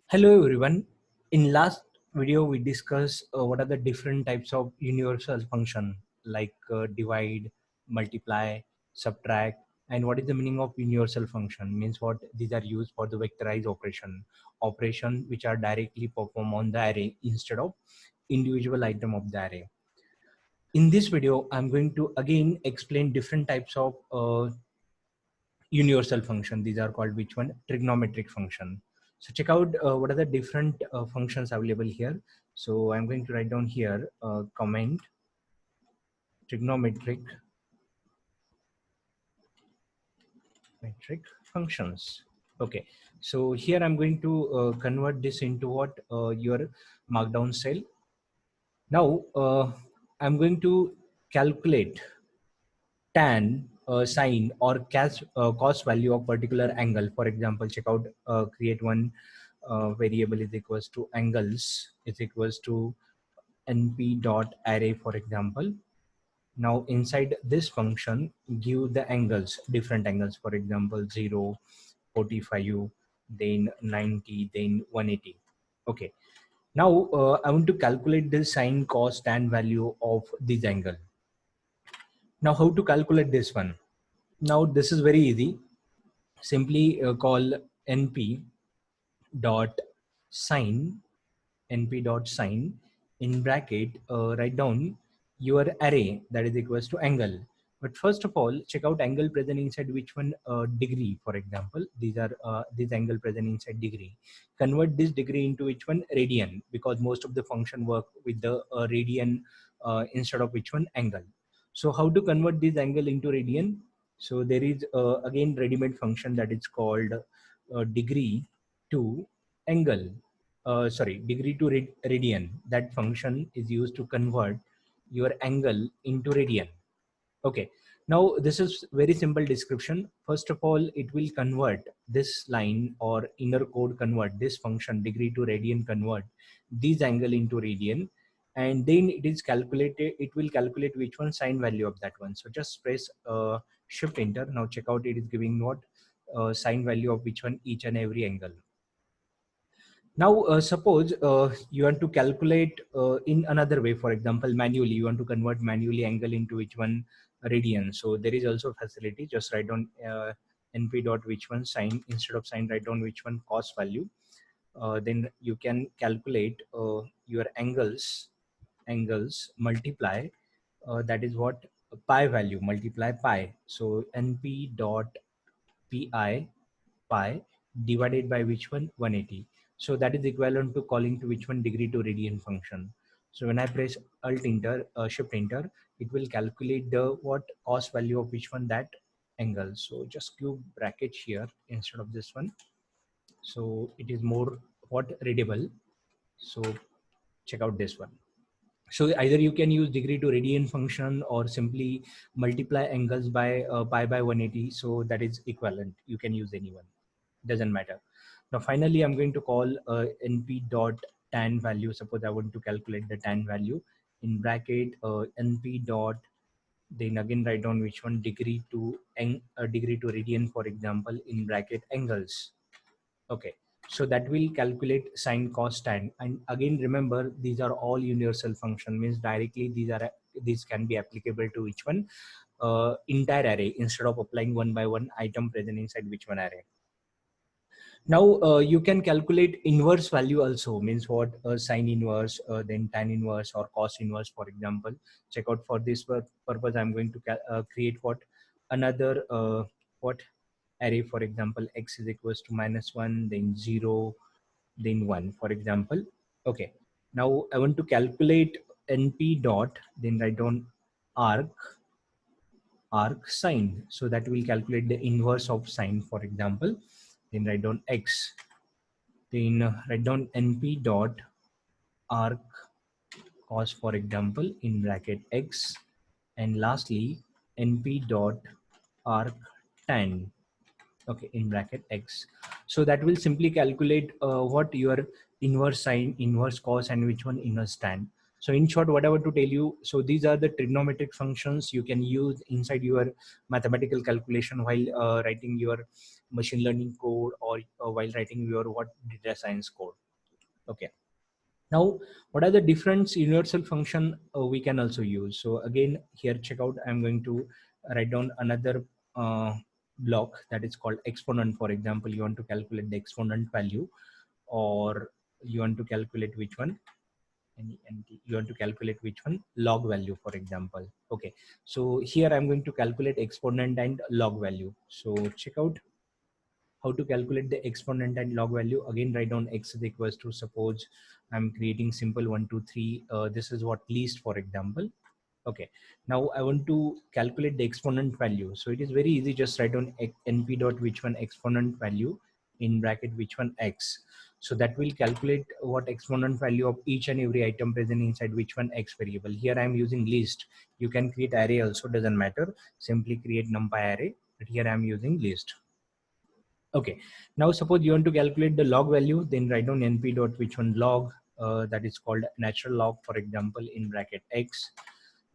Hello everyone. In last video we discussed what are the different types of universal function like divide, multiply, subtract, and what is the meaning of universal function means what these are used for the vectorize operation which are directly performed on the array instead of individual item of the array. In this video I'm going to again explain different types of universal function. These are called which one? Trigonometric function. So check out what are the different functions available here. So I'm going to write down here comment trigonometric metric functions. Okay, so here I'm going to convert this into what your markdown cell. Now I'm going to calculate tan, sine, or cos value of particular angle. For example, check out create one variable is equals to angles is equals to np dot array, for example. Now inside this function give the angles, different angles, for example 0, 45, then 90, then 180. Okay, now I want to calculate the sine, cos, tan value of this angle. Now how to calculate this one? Now this is very easy. Simply call np dot sine, in bracket, write down your array that is equals to angle. But first of all, check out angle present inside which one? Degree, for example. These are this angle present inside degree. Convert this degree into which one? Radian, because most of the function work with the radian instead of which one? Angle. So how to convert this angle into radian? So there is again ready-made function that is called degree to angle. Sorry, degree to radian. That function is used to convert your angle into radian. Okay, now this is very simple description. First of all, it will convert this line or inner code, convert this function degree to radian, convert this angle into radian, and then it is calculated, it will calculate which one? Sine value of that one. So just press shift enter. Now check out, it is giving what? Sine value of which one? Each and every angle. Now, suppose you want to calculate in another way, for example, manually, you want to convert manually angle into which one? Radian. So there is also facility. Just write down np dot which one? Sine. Instead of sine, write down which one? Cos value. Then you can calculate your angles multiply. That is what? Pi value, multiply pi. So np dot pi divided by which one? 180. So that is equivalent to calling to which one? Degree to radian function. So when I press alt enter, shift enter, it will calculate the what? Cos value of which one? That angle. So just give bracket here instead of this one. So it is more what? Readable. So check out this one. So either you can use degree to radian function or simply multiply angles by pi by 180. So that is equivalent. You can use anyone, doesn't matter. Now finally I'm going to call np dot tan value. Suppose I want to calculate the tan value, in bracket np dot, then again write down which one? Degree to degree to radian, for example, in bracket angles. Okay, so that will calculate sine, cos, tan. And again remember, these are all universal function, means directly these can be applicable to which one? Entire array, instead of applying one by one item present inside which one array. Now you can calculate inverse value also, means what? Sine inverse, then tan inverse or cos inverse, for example. Check out, for this purpose I'm going to create what? Another what? Array, for example, x is equals to -1, then 0, then 1, for example. Okay, now I want to calculate np dot, then write down arc sine. So that will calculate the inverse of sine, for example. Then write down x, then write down np dot arc cos, for example, in bracket x, and lastly np dot arc tan, okay, in bracket x. So that will simply calculate what? Your inverse sine, inverse cos, and which one? Inverse tan. So in short, whatever to tell you, so these are the trigonometric functions you can use inside your mathematical calculation while writing your machine learning code or while writing your what data science code. Okay. Now, what are the different universal function we can also use? So again, here check out, I'm going to write down another block that is called exponent. For example, you want to calculate the exponent value, or you want to calculate which one, and you want to calculate which one, log value, for example. Okay, so here I'm going to calculate exponent and log value. So check out how to calculate the exponent and log value. Again, write down x is equals to, suppose I'm creating simple 1 2 3, this is what least, for example. Okay, now I want to calculate the exponent value. So it is very easy, just write down np dot which one exponent value in bracket which one x. So that will calculate what exponent value of each and every item present inside which one x variable. Here I am using list. You can create array also, doesn't matter. Simply create numpy array, but here I am using list. Okay, now suppose you want to calculate the log value, then write down np dot which one log, that is called natural log, for example, in bracket x.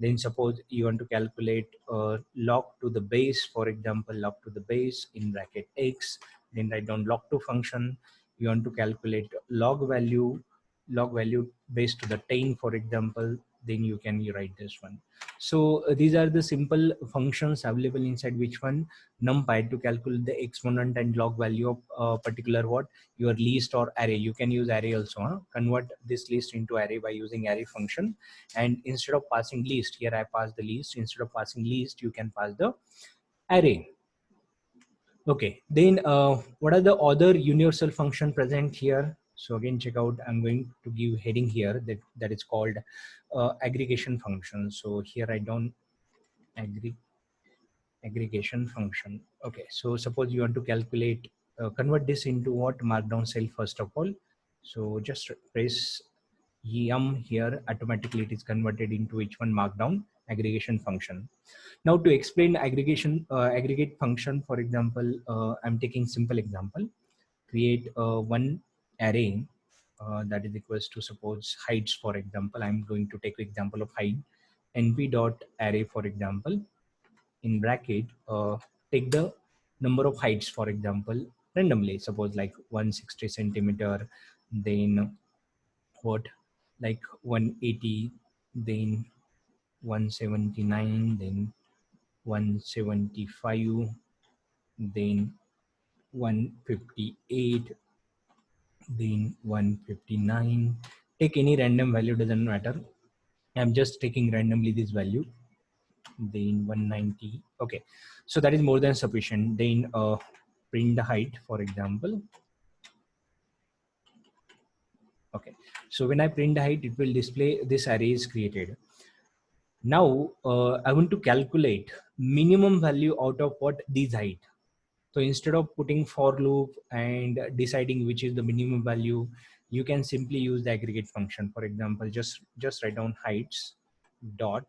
Then suppose you want to calculate log to the base, for example, log to the base in bracket x. Then write down log2 function. You want to calculate log value based to the 10, for example. Then you can write this one. So these are the simple functions available inside which one, numpy, to calculate the exponent and log value of particular what, your list or array. You can use array also, huh? Convert this list into array by using array function. And instead of passing list, here I pass the list. Instead of passing list, you can pass the array. Okay, then what are the other universal function present here? So again, check out, I'm going to give heading here that is called aggregation function. So here I don't aggregation function. Okay, so suppose you want to calculate, convert this into what, markdown cell first of all. So just press yum here, automatically it is converted into which one, markdown aggregation function. Now to explain aggregation, aggregate function, for example, I'm taking simple example. Create one array that is equals to, suppose, heights, for example. I'm going to take example of height, np dot array, for example, in bracket, take the number of heights, for example, randomly, suppose like 160 centimeter, then what, like 180, then 179, then 175, then 158, then 159. Take any random value, doesn't matter. I'm just taking randomly this value. Then 190. Okay, so that is more than sufficient. Then print the height, for example. Okay, so when I print the height, it will display this array is created. Now I want to calculate minimum value out of what, these height. So instead of putting for loop and deciding which is the minimum value, you can simply use the aggregate function. For example, just write down heights dot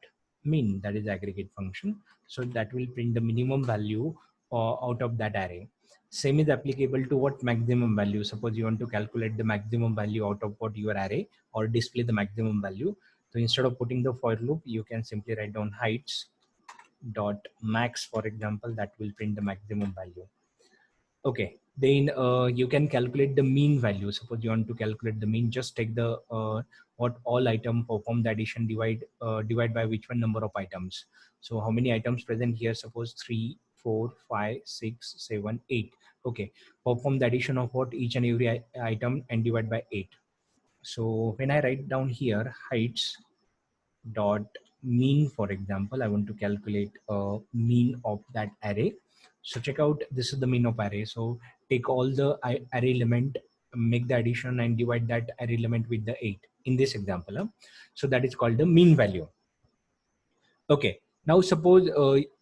min, that is aggregate function. So that will print the minimum value out of that array. Same is applicable to what, maximum value. Suppose you want to calculate the maximum value out of what, your array, or display the maximum value. So instead of putting the for loop, you can simply write down heights dot max, for example, that will print the maximum value. Okay, then you can calculate the mean value. Suppose you want to calculate the mean, just take the what all item, perform the addition, divide by which one, number of items. So how many items present here? Suppose 3 4 5 6 7 8. Okay, perform the addition of what, each and every item, and divide by 8. So when I write down here heights dot mean, for example, I want to calculate mean of that array. So check out, this is the mean of array. So take all the array element, make the addition, and divide that array element with the 8 in this example. So that is called the mean value. Okay, now suppose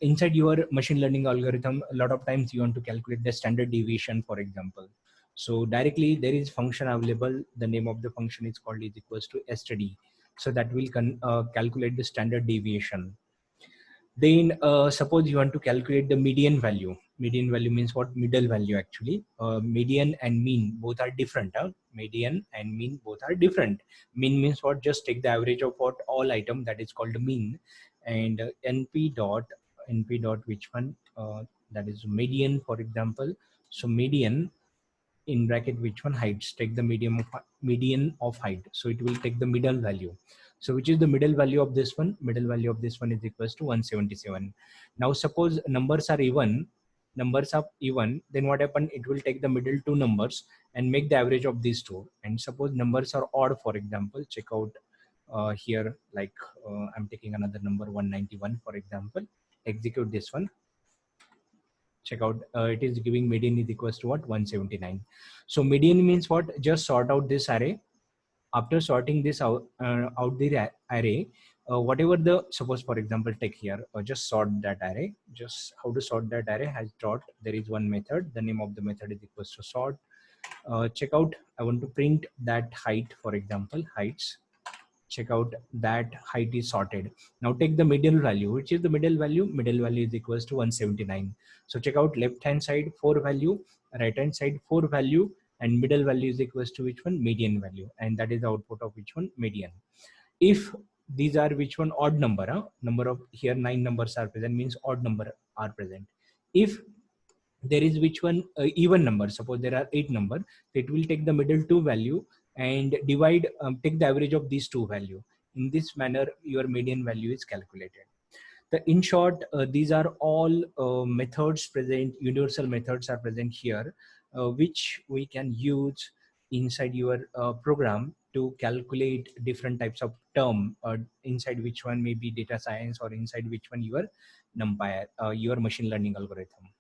inside your machine learning algorithm, a lot of times you want to calculate the standard deviation, for example. So directly there is function available. The name of the function is called is equals to std. So that will calculate the standard deviation. Then suppose you want to calculate the median value. Median value means what? Middle value actually. Median and mean both are different. Median and mean both are different. Mean means what? Just take the average of what, all item, that is called mean. And np dot which one? That is median, for example. So median in bracket which one heights, take the median of height, so it will take the middle value. So which is the middle value of this one? Middle value of this one is equals to 177. Now suppose numbers are even, then what happen, it will take the middle two numbers and make the average of these two. And suppose numbers are odd, for example, check out here, like I'm taking another number 191 for example, execute this one, check out, it is giving median is equals to what, 179. So median means what? Just sort out this array. After sorting this out the array, whatever the, suppose for example take here, just sort that array. Just how to sort that array has dot, there is one method, the name of the method is equals to sort. Check out, I want to print that height, for example heights. Check out that height is sorted. Now take the middle value. Which is the middle value? Middle value is equals to 179. So check out, left hand side 4 value, right hand side 4 value, and middle value is equals to which one? Median value. And that is the output of which one? Median. If these are which one? Odd number, number of here 9 numbers are present, means odd number are present. If there is which one? Even number, suppose there are 8 number, it will take the middle two value and divide, take the average of these two value. In this manner your median value is calculated. In short, these are all methods present, universal methods are present here, which we can use inside your program to calculate different types of term, inside which one may be data science, or inside which one your numpy, your machine learning algorithm.